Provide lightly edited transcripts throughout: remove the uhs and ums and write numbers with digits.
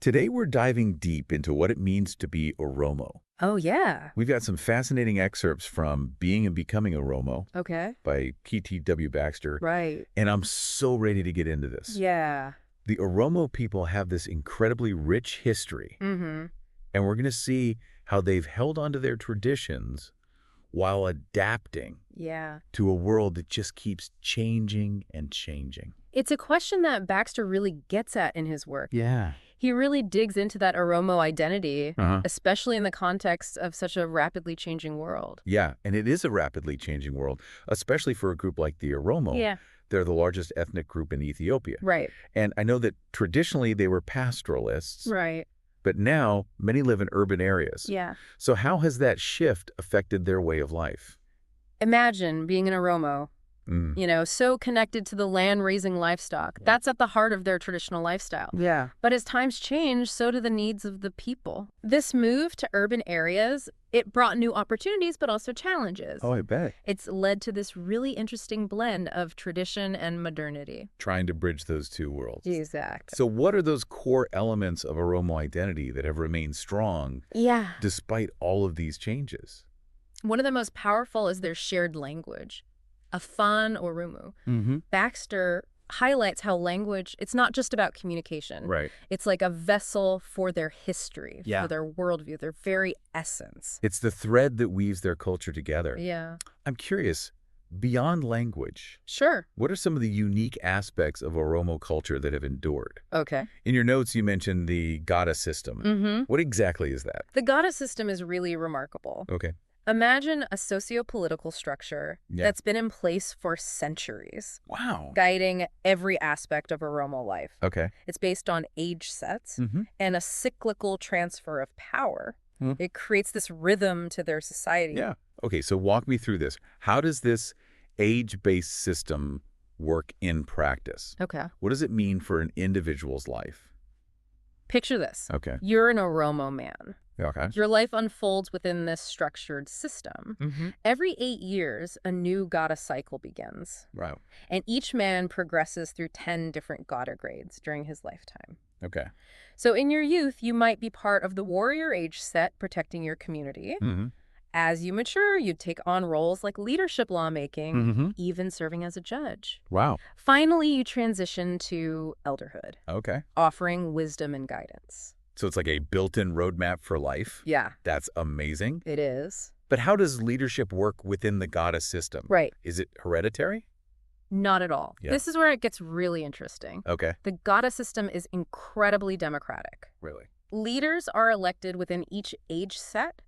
Today we're diving deep into what it means to be Oromo. Oh, yeah. We've got some fascinating excerpts from Being and Becoming Oromo Okay. by T.W. Baxter, Right. and I'm so ready to get into this. Yeah. The Oromo people have this incredibly rich history, Mm-hmm. and we're going to see how they've held onto their traditions while adapting Yeah. to a world that just keeps changing and changing. It's a question that Baxter really gets at in his work. Yeah. He really digs into that Oromo identity, Uh-huh. especially in the context of such a rapidly changing world. Yeah, and it is a rapidly changing world, especially for a group like the Oromo. Yeah. They're the largest ethnic group in Ethiopia. Right. And I know that traditionally they were pastoralists, Right. but now many live in urban areas. Yeah. So how has that shift affected their way of life? Imagine being an Oromo, Mm. so connected to the land-raising livestock. That's at the heart of their traditional lifestyle. Yeah. But as times change, so do the needs of the people. This move to urban areas, it brought new opportunities, but also challenges. Oh, I bet. It's led to this really interesting blend of tradition and modernity. Trying to bridge those two worlds. Exactly. So what are those core elements of Oromo identity that have remained strong Yeah. despite all of these changes? One of the most powerful is their shared language, Afan Oromo. Mm-hmm. Baxter highlights how language, it's not just about communication. Right. It's like a vessel for their history, Yeah. for their worldview, their very essence. It's the thread that weaves their culture together. Yeah. I'm curious, beyond language, Sure. what are some of the unique aspects of Oromo culture that have endured? Okay. In your notes, you mentioned the Gada system. Mm-hmm. What exactly is that? The Gada system is really remarkable. Okay. Imagine a socio-political structure that's been in place for centuries, Wow. guiding every aspect of Oromo life. Okay. It's based on age sets Mm-hmm. and a cyclical transfer of power. Hmm. It creates this rhythm to their society. Yeah. Okay, so walk me through this. How does this age-based system work in practice? Okay. What does it mean for an individual's life? Picture this. Okay. You're an Oromo man. Okay. Your life unfolds within this structured system. Mm-hmm. Every 8 years, a new Gada cycle begins. Wow. And each man progresses through 10 different Gada grades during his lifetime. Okay. So in your youth, you might be part of the warrior age set protecting your community. Mm-hmm. As you mature, you take on roles like leadership lawmaking, Mm-hmm. even serving as a judge. Wow. Finally, you transition to elderhood, Okay. offering wisdom and guidance. So it's like a built-in roadmap for life? Yeah, That's amazing. it is. But how does leadership work within the Gada system? Right. Is it hereditary? Not at all. Yeah. This is where it gets really interesting. Okay. The Gada system is incredibly democratic. Really? Leaders are elected within each age set,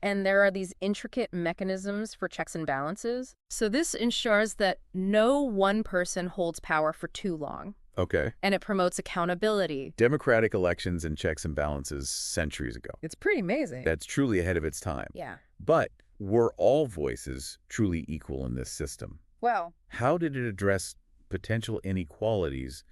and there are these intricate mechanisms for checks and balances. So this ensures that no one person holds power for too long, Okay. and it promotes accountability. Democratic elections and checks and balances centuries ago. It's pretty amazing. That's truly ahead of its time. Yeah. But were all voices truly equal in this system? Well, How did it address potential inequalities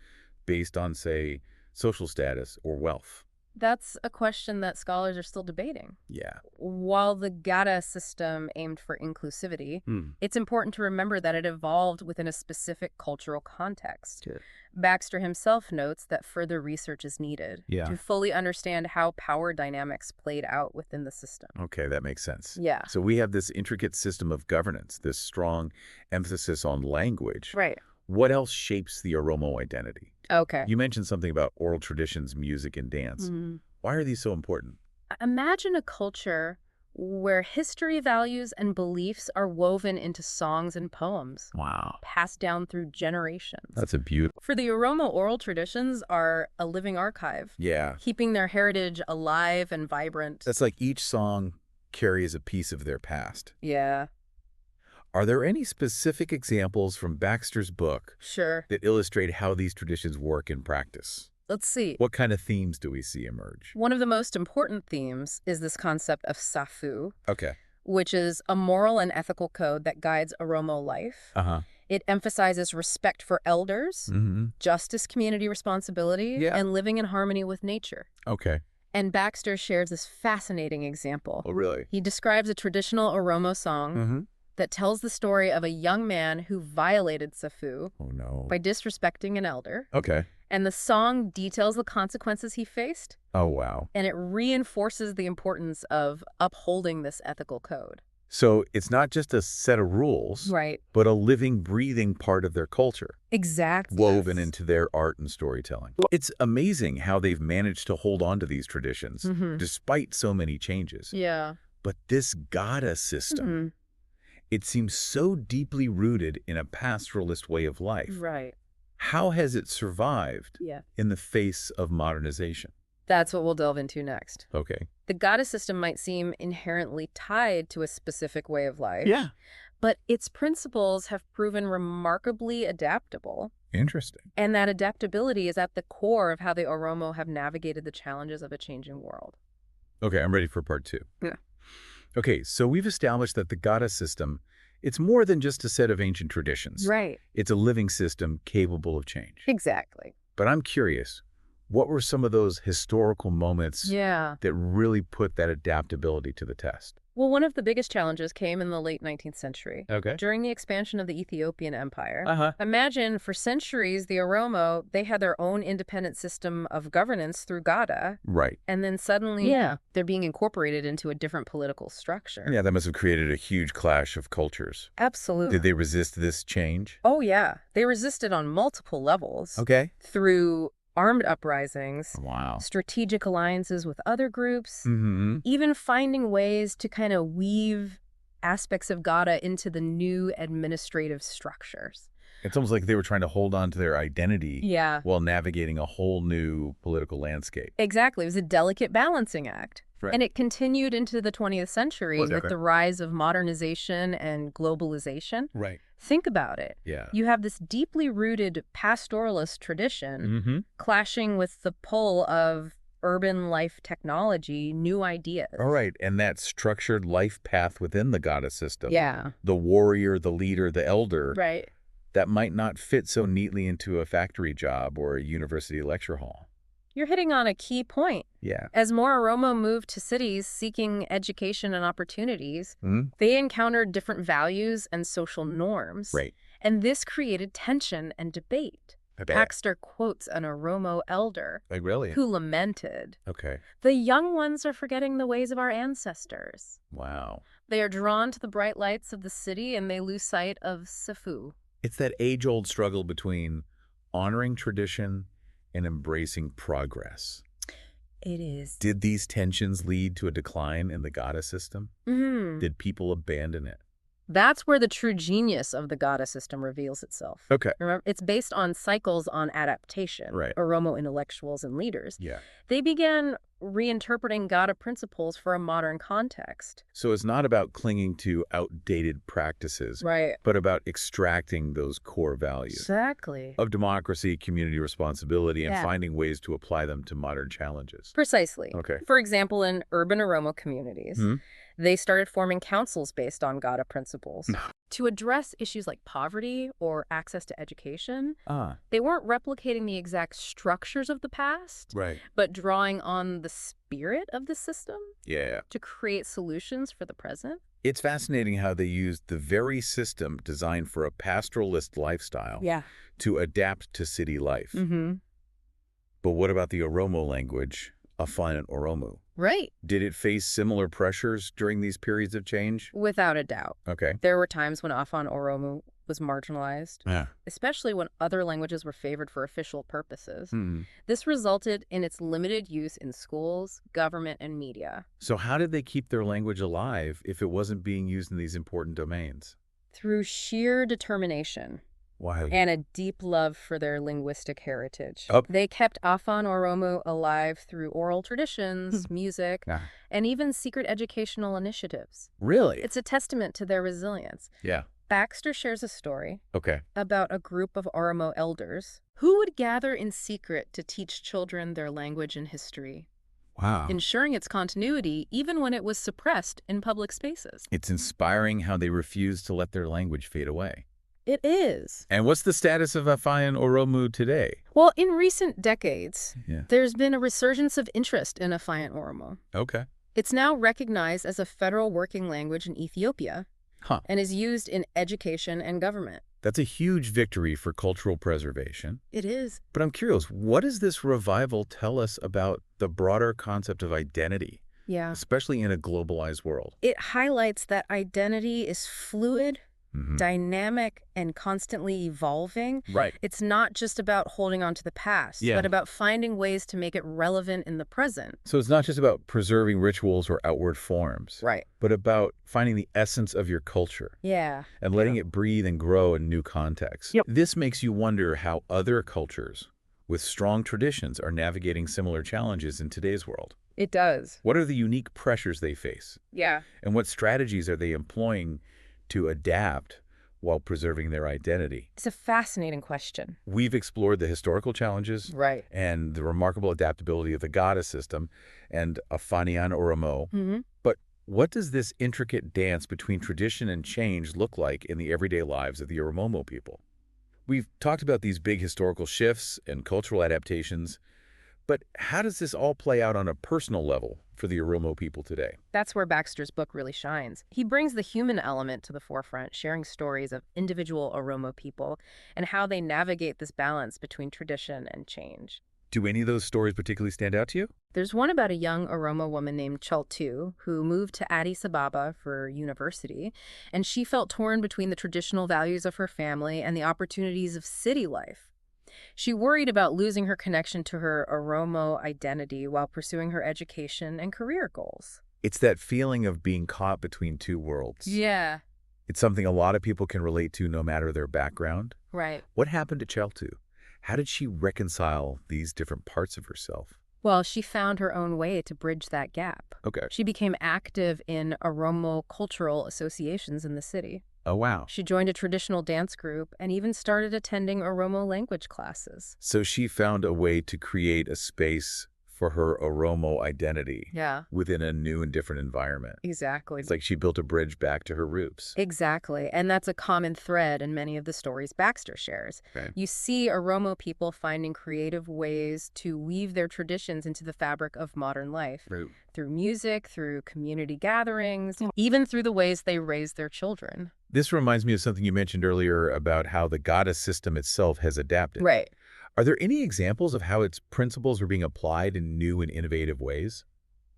based on, say, social status or wealth? that's a question that scholars are still debating. Yeah. While the Gada system aimed for inclusivity, Hmm. it's important to remember that it evolved within a specific cultural context. Sure. Baxter himself notes that further research is needed Yeah. to fully understand how power dynamics played out within the system. Okay, that makes sense. Yeah. So we have this intricate system of governance, this strong emphasis on language. Right. What else shapes the Oromo identity? Okay. You mentioned something about oral traditions, music, and dance. Why are these so important? Imagine a culture where history, values, and beliefs are woven into songs and poems, Wow. passed down through generations. That's a beautiful. For the Oromo, oral traditions are a living archive, Yeah. keeping their heritage alive and vibrant. That's like each song carries a piece of their past. Yeah, Are there any specific examples from Baxter's book sure. that illustrate how these traditions work in practice? Let's see. What kind of themes do we see emerge? One of the most important themes is this concept of safu, Okay. which is a moral and ethical code that guides Oromo life. Uh-huh. It emphasizes respect for elders, Mm-hmm. justice, community responsibility, Yeah. and living in harmony with nature. Okay. And Baxter shares this fascinating example. Oh, really? He describes a traditional Oromo song Mm-hmm. that tells the story of a young man who violated safu Oh, no. by disrespecting an elder. Okay. And the song details the consequences he faced, Oh, wow. and it reinforces the importance of upholding this ethical code. So it's not just a set of rules, Right. but a living, breathing part of their culture, Exactly. woven into their art and storytelling. It's amazing how they've managed to hold on to these traditions, despite so many changes. Yeah. But this Gada system, it seems so deeply rooted in a pastoralist way of life. Right. How has it survived Yeah. in the face of modernization? That's what we'll delve into next. Okay. The Gada system might seem inherently tied to a specific way of life. Yeah. But its principles have proven remarkably adaptable. Interesting. And that adaptability is at the core of how the Oromo have navigated the challenges of a changing world. Okay, I'm ready for part 2. Yeah. Okay, so we've established that the Gada system, it's more than just a set of ancient traditions. Right. It's a living system capable of change. Exactly. But I'm curious, what were some of those historical moments that really put that adaptability to the test? Well, one of the biggest challenges came in the late 19th century. Okay. During the expansion of the Ethiopian Empire. Uh-huh. Imagine, for centuries, the Oromo, they had their own independent system of governance through Gada. Right. And then suddenly, they're being incorporated into a different political structure. Yeah, that must have created a huge clash of cultures. Absolutely. Did they resist this change? Oh, yeah. They resisted on multiple levels. Okay. Through armed uprisings, Wow. strategic alliances with other groups, Mm-hmm. even finding ways to kind of weave aspects of Gada into the new administrative structures. It's almost like they were trying to hold on to their identity Yeah. while navigating a whole new political landscape. Exactly. It was a delicate balancing act. Right. And it continued into the 20th century with the rise of modernization and globalization. Right. Think about it. Yeah. You have this deeply rooted pastoralist tradition clashing with the pull of urban life technology, new ideas. All right. And that structured life path within the Gada system. Yeah. The warrior, the leader, the elder. Right. That might not fit so neatly into a factory job or a university lecture hall. You're hitting on a key point. Yeah. As more Oromo moved to cities seeking education and opportunities, they encountered different values and social norms. Right. And this created tension and debate. I bet. Baxter quotes an Oromo elder Like, really? who lamented, Okay. "The young ones are forgetting the ways of our ancestors. Wow. They are drawn to the bright lights of the city and they lose sight of Sifu." It's that age-old struggle between honoring tradition and embracing progress. It is. Did these tensions lead to a decline in the Gada system? Did people abandon it? That's where the true genius of the Gada system reveals itself. Okay. Remember, it's based on cycles on adaptation. Right. Oromo intellectuals and leaders. Yeah. They began reinterpreting Gada principles for a modern context. So it's not about clinging to outdated practices, Right. but about extracting those core values Exactly. of democracy, community responsibility, and finding ways to apply them to modern challenges. Precisely. Okay. For example, in urban Oromo communities, they started forming councils based on Gada principles. To address issues like poverty or access to education, they weren't replicating the exact structures of the past, Right. but drawing on the spirit of the system Yeah. to create solutions for the present. It's fascinating how they used the very system designed for a pastoralist lifestyle to adapt to city life. But what about the Oromo language, Afan and Oromo? Right. Did it face similar pressures during these periods of change? Without a doubt. Okay. There were times when Afan Oromo was marginalized, Yeah. especially when other languages were favored for official purposes. This resulted in its limited use in schools, government, and media. So how did they keep their language alive if it wasn't being used in these important domains? Through sheer determination Wow. and a deep love for their linguistic heritage. Oh. They kept Afan Oromo alive through oral traditions, music, and even secret educational initiatives. Really? It's a testament to their resilience. Yeah. Baxter shares a story Okay. about a group of Oromo elders who would gather in secret to teach children their language and history, Wow. ensuring its continuity even when it was suppressed in public spaces. It's inspiring how they refused to let their language fade away. It is. And what's the status of Afan and Oromo today? Well, in recent decades, Yeah. there's been a resurgence of interest in Afan Oromo. Okay. It's now recognized as a federal working language in Ethiopia and is used in education and government. That's a huge victory for cultural preservation. It is. But I'm curious, what does this revival tell us about the broader concept of identity? Yeah. Especially in a globalized world. It highlights that identity is fluid, dynamic, and constantly evolving. Right. It's not just about holding on to the past, but about finding ways to make it relevant in the present. So it's not just about preserving rituals or outward forms. Right. But about finding the essence of your culture. Yeah. And letting it breathe and grow in new contexts. Yep. This makes you wonder how other cultures with strong traditions are navigating similar challenges in today's world. It does. What are the unique pressures they face? Yeah. And what strategies are they employing to adapt while preserving their identity? It's a fascinating question. We've explored the historical challenges and the remarkable adaptability of the Gada system and Unpacking the Oromo. But what does this intricate dance between tradition and change look like in the everyday lives of the Oromo people? We've talked about these big historical shifts and cultural adaptations, but how does this all play out on a personal level for the Oromo people today? That's where Baxter's book really shines. He brings the human element to the forefront, sharing stories of individual Oromo people and how they navigate this balance between tradition and change. Do any of those stories particularly stand out to you? There's one about a young Oromo woman named Chaltu who moved to Addis Ababa for university, and she felt torn between the traditional values of her family and the opportunities of city life. She worried about losing her connection to her Oromo identity while pursuing her education and career goals. It's that feeling of being caught between two worlds. Yeah. It's something a lot of people can relate to no matter their background. Right. What happened to Chaltu? How did she reconcile these different parts of herself? Well, she found her own way to bridge that gap. Okay. She became active in Oromo cultural associations in the city. Oh, wow. She joined a traditional dance group and even started attending Oromo language classes. So she found a way to create a space for her Oromo identity within a new and different environment. Exactly. It's like she built a bridge back to her roots. Exactly. And that's a common thread in many of the stories Baxter shares. Okay. You see Oromo people finding creative ways to weave their traditions into the fabric of modern life. Right. Through music, through community gatherings, even through the ways they raise their children. This reminds me of something you mentioned earlier about how the Gada system itself has adapted. Right. Are there any examples of how its principles are being applied in new and innovative ways?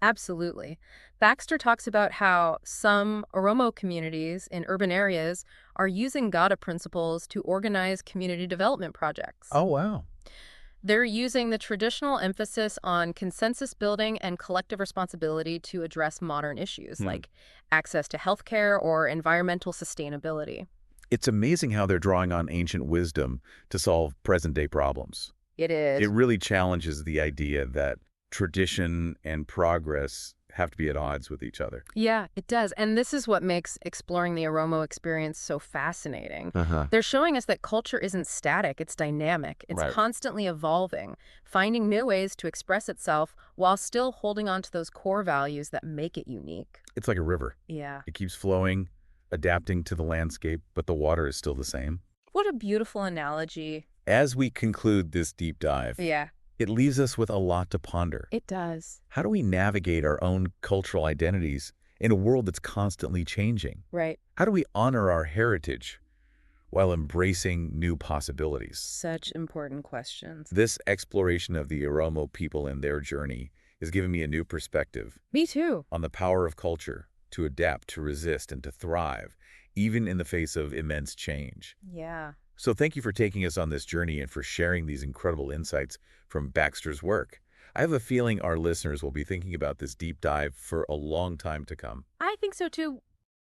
Absolutely. Baxter talks about how some Oromo communities in urban areas are using Gada principles to organize community development projects. Oh, wow. They're using the traditional emphasis on consensus building and collective responsibility to address modern issues like access to healthcare or environmental sustainability. It's amazing how they're drawing on ancient wisdom to solve present-day problems. It is. It really challenges the idea that tradition and progress have to be at odds with each other. Yeah, it does. And this is what makes exploring the Oromo experience so fascinating. They're showing us that culture isn't static, it's dynamic. It's constantly evolving, finding new ways to express itself while still holding on to those core values that make it unique. It's like a river. Yeah. It keeps flowing, adapting to the landscape, but the water is still the same. What a beautiful analogy. As we conclude this deep dive, it leaves us with a lot to ponder. It does. How do we navigate our own cultural identities in a world that's constantly changing? Right. How do we honor our heritage while embracing new possibilities? Such important questions. This exploration of the Oromo people and their journey is giving me a new perspective. Me too. On the power of culture to adapt, to resist, and to thrive, even in the face of immense change. Yeah. So thank you for taking us on this journey and for sharing these incredible insights from Baxter's work. I have a feeling our listeners will be thinking about this deep dive for a long time to come. I think so too.